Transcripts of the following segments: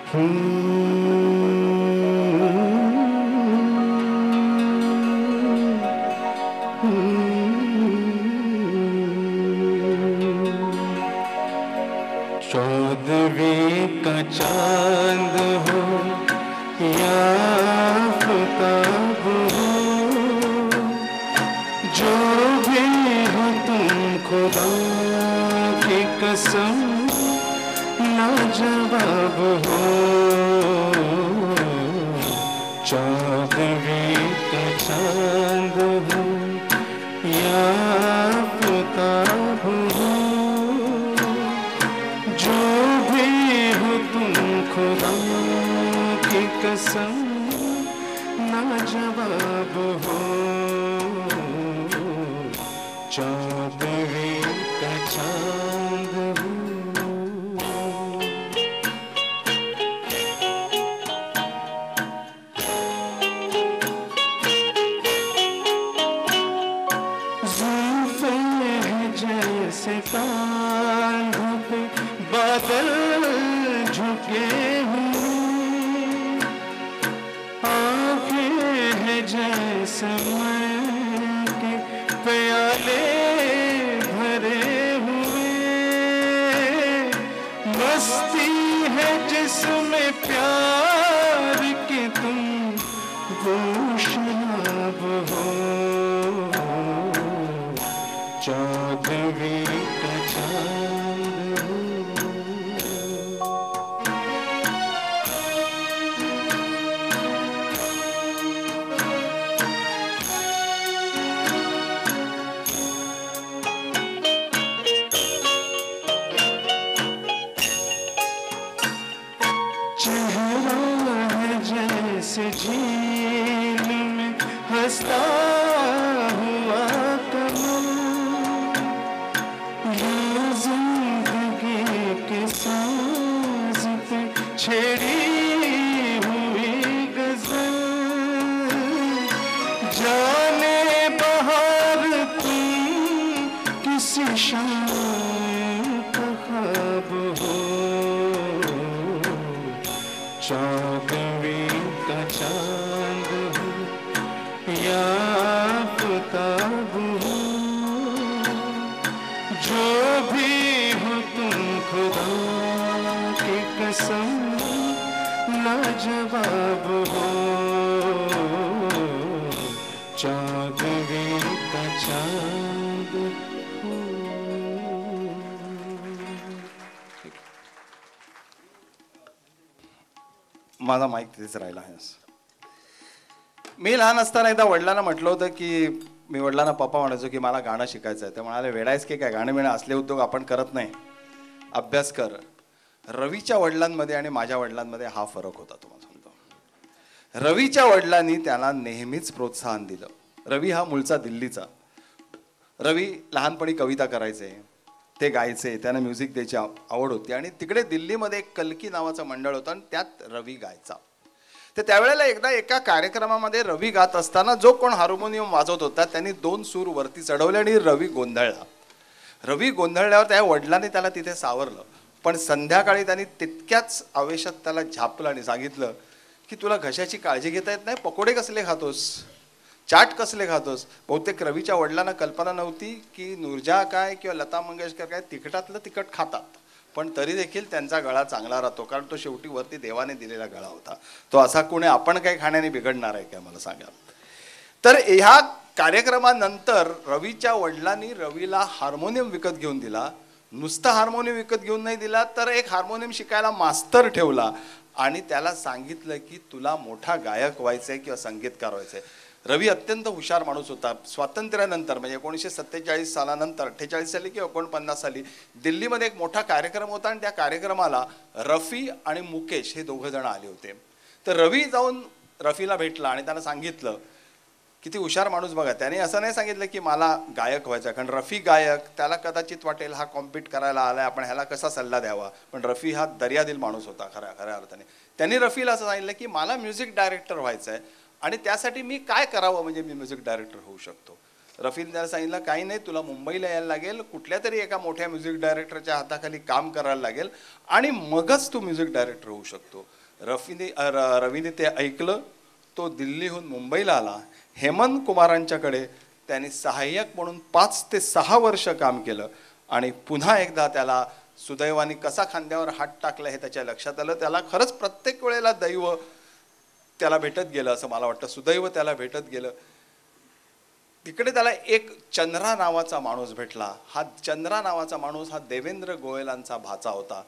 चौदहवीं का चांद हो या आफताब हो, जो भी हो तुम खुदा की कसम लाजवाब हो। चौदहवीं का चांद हो या आफताब हो, जो भी हो तुम खुदा की कसम लाजवाब हो। चौदहवीं का चांद हो। ज़ुल्फ़े हैं जैसे कांधों पे बादल झुके हुए, आँखें हैं जैसे मई के प्याले भरे हुए, मस्ती है जिसमें प्यार के तुम वो शराब हो। चौदहवीं का चांद हो। चेहरा है जैसे झील में हंसता हुआ कमल, ये जिंदगी के साज पे छेड़ी हुई गजल, जाने बहार तुम किसी शाम का ख्वाब हो। चौदहवीं का चांद हो या आफताब हो, जो भी हो तुम खुदा की कसम लाजवाब हो। चौदहवीं का चांद हो। माझा माईक तिथेच राहिला आहे. मी लहान असताना एकदा वडिलांना म्हटलं होतं की मी वडिलांना पप्पा म्हणायचो की मला गाणं शिकायचं आहे. ते म्हणाले वेडायच की काय, गाणं बिणं असले उद्योग आपण करत नाही, अभ्यास कर. रवीच्या वडिलांमध्ये आणि माझ्या वडिलांमध्ये हा फरक होता. तुम्हाला सांगतो, रवीच्या वडिलांनी त्याला नेहमीच प्रोत्साहन दिलं. रवी हा मूळचा दिल्लीचा. रवी लहानपणी कविता करायचे, ते गायचे, त्यांना म्युझिक द्यायची आवड होती आणि तिकडे दिल्लीमध्ये एक कल्की नावाचं मंडळ होतं आणि त्यात रवी गायचा. तर त्यावेळेला एकदा एका कार्यक्रमामध्ये रवी गात असताना जो कोण हार्मोनियम वाजवत होता त्यांनी 2 सूर वरती चढवले आणि रवी गोंधळला. रवी गोंधळल्यावर त्या वडिलांनी त्याला तिथे सावरलं, पण संध्याकाळी त्यांनी तितक्याच आवेशात त्याला झापलं आणि सांगितलं की तुला घशाची काळजी घेता येत नाही, पकोडे कसले खातोस, चाट कसले खातोस. बहुतेक रवीच्या वडिलांना कल्पना नव्हती की नुरजा काय किंवा लता मंगेशकर काय तिखटातलं तिखट खातात, पण तरी देखील त्यांचा गळा चांगला राहतो, कारण तो शेवटी वरती देवाने दिलेला गळा होता. तो असा कोणी आपण काही खाण्याने बिघडणार आहे काय, मला सांगा. तर ह्या कार्यक्रमानंतर रवीच्या वडिलांनी रवीला हार्मोनियम विकत घेऊन दिला. नुसता हार्मोनियम विकत घेऊन नाही दिला, तर एक हार्मोनियम शिकायला मास्तर ठेवला आणि त्याला सांगितलं की तुला मोठा गायक व्हायचंय किंवा संगीतकार व्हायचंय. रवी अत्यंत हुशार माणूस होता. स्वातंत्र्यानंतर म्हणजे 1947 सालानंतर 48 साली किंवा 49 साली दिल्लीमध्ये एक मोठा कार्यक्रम होता आणि त्या कार्यक्रमाला रफी आणि मुकेश हे 2 जण आले होते. तर रवी जाऊन रफीला भेटला आणि त्याला सांगितलं, किती हुशार माणूस बघा, त्याने असं नाही सांगितलं की मला गायक व्हायचं, कारण रफी गायक, त्याला कदाचित वाटेल हा कॉम्पीट करायला आलाय, आपण ह्याला कसा सल्ला द्यावा, पण रफी हा दर्यादिल माणूस होता खऱ्या अर्थाने. त्यांनी रफीला असं सांगितलं की मला म्युझिक डायरेक्टर व्हायचं आहे आणि त्यासाठी मी काय करावं म्हणजे मी म्युझिक डायरेक्टर होऊ शकतो. रफीने त्याला सांगितलं काही नाही, तुला मुंबईला यायला लागेल, कुठल्या तरी एका मोठ्या म्युझिक डायरेक्टरच्या हाताखाली काम करायला लागेल आणि मगच तू म्युझिक डायरेक्टर होऊ शकतो. रवीने ते ऐकलं. तो दिल्लीहून मुंबईला आला. हेमंत कुमारांच्याकडे त्यांनी सहाय्यक म्हणून 5 ते 6 वर्ष काम केलं आणि पुन्हा एकदा त्याला सुदैवाने कसा खांद्यावर हात टाकला हे त्याच्या लक्षात आलं. त्याला खरंच प्रत्येक वेळेला दैव त्याला भेटत गेलं असं मला वाटतं. सुदैव त्याला भेटत गेलं. तिकडे त्याला एक चंद्रा नावाचा माणूस भेटला. हा चंद्रा नावाचा माणूस हा देवेंद्र गोयलांचा भाचा होता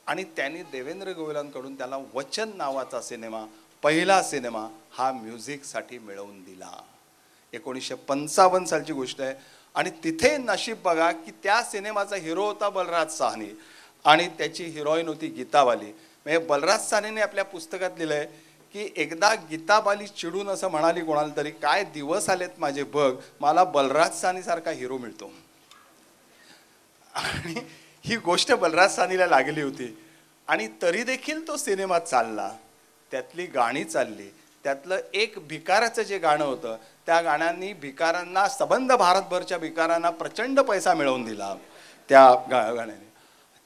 आणि त्यांनी देवेंद्र गोयलांकडून त्याला वचन नावाचा सिनेमा, पहिला सिनेमा हा म्युझिकसाठी मिळवून दिला. 1955 सालची गोष्ट आहे. आणि तिथे नशीब बघा की त्या सिनेमाचा हिरो होता बलराज साहनी आणि त्याची हिरोईन होती गीता बाली. म्हणजे बलराज साहनीने आपल्या पुस्तकात लिहिलंय की एकदा गीता बाली चिडून असं म्हणाली कोणाला तरी, काय दिवस आलेत माझे बघ, मला बलराज साहनीसारखा हिरो मिळतो. आणि ही गोष्ट बलराज साहनीला लागली होती आणि तरी देखील तो सिनेमा चालला. त्यातली गाणी चालली. त्यातलं एक भिकाराचं जे गाणं होतं त्या गाण्यांनी भिकारांना, सबंध भारतभरच्या भिकारांना प्रचंड पैसा मिळवून दिला त्या गाण्याने.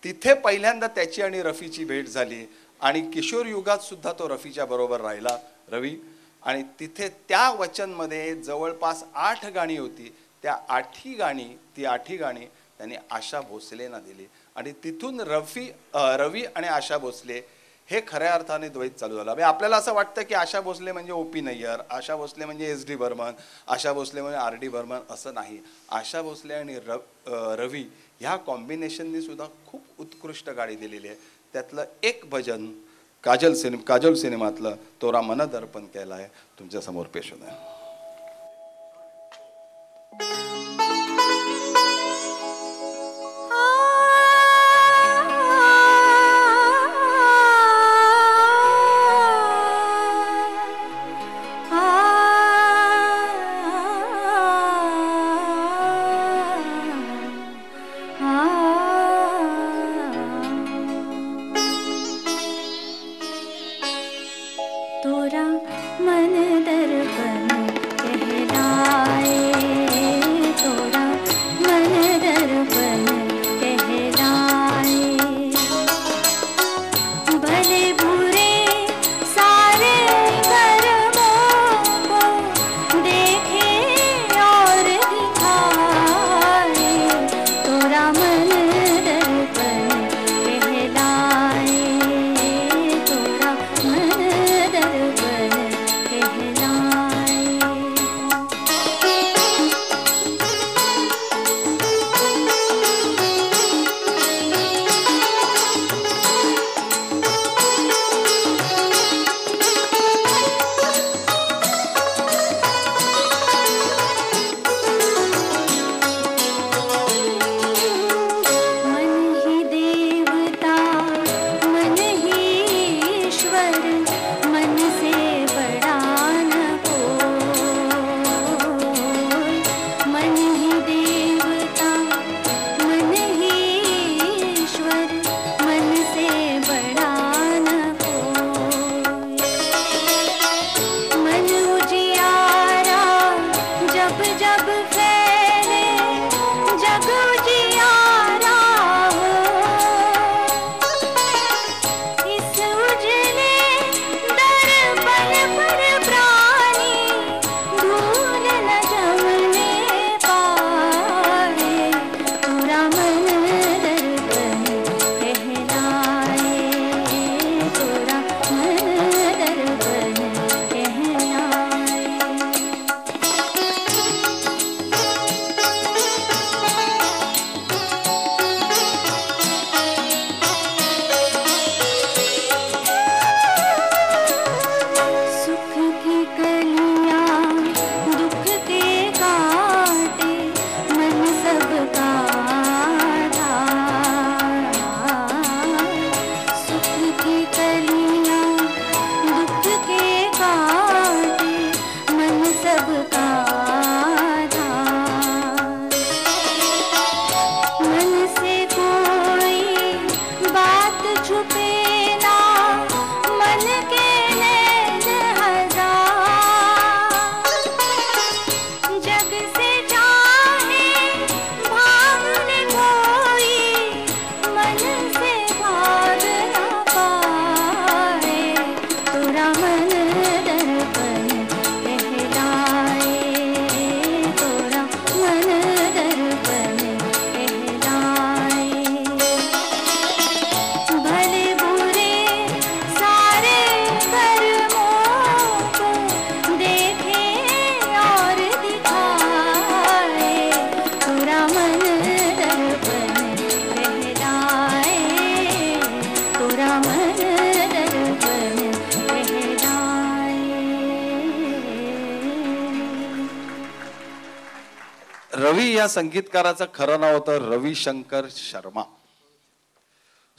तिथे पहिल्यांदा त्याची आणि रफीची भेट झाली आणि किशोर युगात सुद्धा तो रफीच्या बरोबर राहिला रवी. आणि तिथे त्या वचनमध्ये जवळपास 8 गाणी होती. त्या 8ही गाणी त्यांनी आशा भोसलेंना दिली आणि तिथून रवी आणि आशा भोसले हे खऱ्या अर्थाने द्वैत चालू झालं. म्हणजे आपल्याला असं वाटतं की आशा भोसले म्हणजे OP नय्यर, आशा भोसले म्हणजे SD बर्मन, आशा भोसले म्हणजे RD बर्मन, असं नाही. आशा भोसले आणि रवी ह्या कॉम्बिनेशननी सुद्धा खूप उत्कृष्ट गाणी दिलेली आहे. त्यातलं एक भजन काजल सिनेमातलं तोरा मन दर्पण केलं आहे तुमच्यासमोर पेश होत आहे. तोरा मन दर्पण कहलाए, तोरा मन दर्पण कहलाए, भले बुरे सारे कर्मों को देखे और दिखाए, तोरा मन दर्पण कहलाए, तोरा मन दर्पण कहलाए. दर्पण कहलाए। रवी या संगीतकाराचं खरं नाव होतं रविशंकर शर्मा.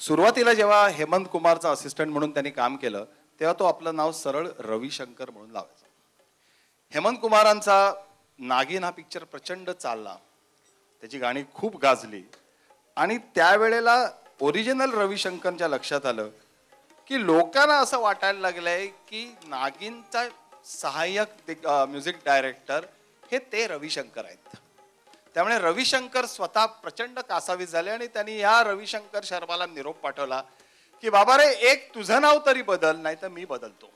सुरुवातीला जेव्हा हेमंत कुमारचा असिस्टंट म्हणून त्यांनी काम केलं तेव्हा तो आपलं नाव सरळ रविशंकर म्हणून लावायचा. हेमंत कुमारांचा नागिन हा पिक्चर प्रचंड चालला, त्याची गाणी खूप गाजली आणि त्यावेळेला ओरिजिनल रविशंकरच्या लक्षात आलं की लोकांना असं वाटायला लागलंय की नागिनचा सहाय्यक म्युझिक डायरेक्टर हे ते रविशंकर आहेत. त्यामुळे रविशंकर स्वतः प्रचंड कासावीस झाले आणि त्यांनी या रविशंकर शर्माला निरोप पाठवला की बाबा रे, एक तुझं नाव तरी बदल, नाही तर मी बदलतो.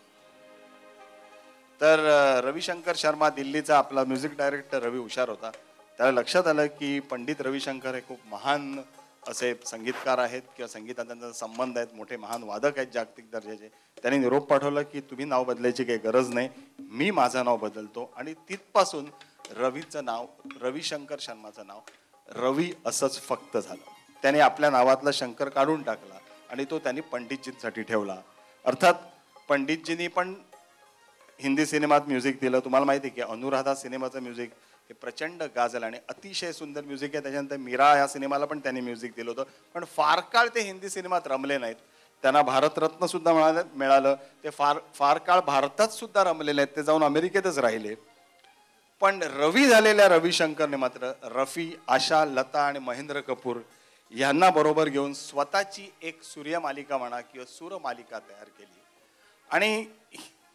तर रविशंकर शर्मा दिल्लीचा आपला म्युझिक डायरेक्टर रवी हुशार होता. त्याला लक्षात आलं की पंडित रविशंकर हे खूप महान असे संगीतकार आहेत किंवा संगीताचा त्यांचा संबंध आहेत, मोठे महान वादक आहेत जागतिक दर्जाचे. त्यांनी निरोप पाठवला की तुम्ही नाव बदलायची काही गरज नाही, मी माझं नाव बदलतो. आणि तिथपासून रवीचं नाव, रविशंकर शर्माचं नाव रवी असंच फक्त झालं. त्याने आपल्या नावातला शंकर काढून टाकला आणि तो त्यांनी पंडितजींसाठी ठेवला. अर्थात पंडितजींनी पण हिंदी सिनेमात म्युझिक दिलं. तुम्हाला माहिती आहे की अनुराधा सिनेमाचं म्युझिक हे प्रचंड गाजलं आणि अतिशय सुंदर म्युझिक आहे. त्याच्यानंतर मीरा या सिनेमाला पण त्यांनी म्युझिक दिलं होतं, पण फार काळ ते हिंदी सिनेमात रमले नाहीत. त्यांना भारतरत्न सुद्धा मिळालं. ते फार काळ भारतात सुद्धा रमलेले आहेत, ते जाऊन अमेरिकेतच राहिले. पण रवी झालेल्या रविशंकरने मात्र रफी, आशा, लता आणि महेंद्र कपूर यांना बरोबर घेऊन स्वतःची एक सूर्यमालिका म्हणा किंवा सूरमालिका तयार केली. आणि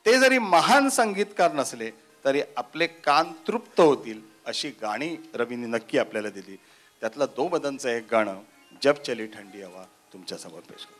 ते जरी महान संगीतकार नसले तरी आपले कान तृप्त होतील अशी गाणी रवीने नक्की आपल्याला दिली. त्यातलं दो बदनचं एक गाणं जब चली थंडी हवा तुमच्या समोर पेश करतो.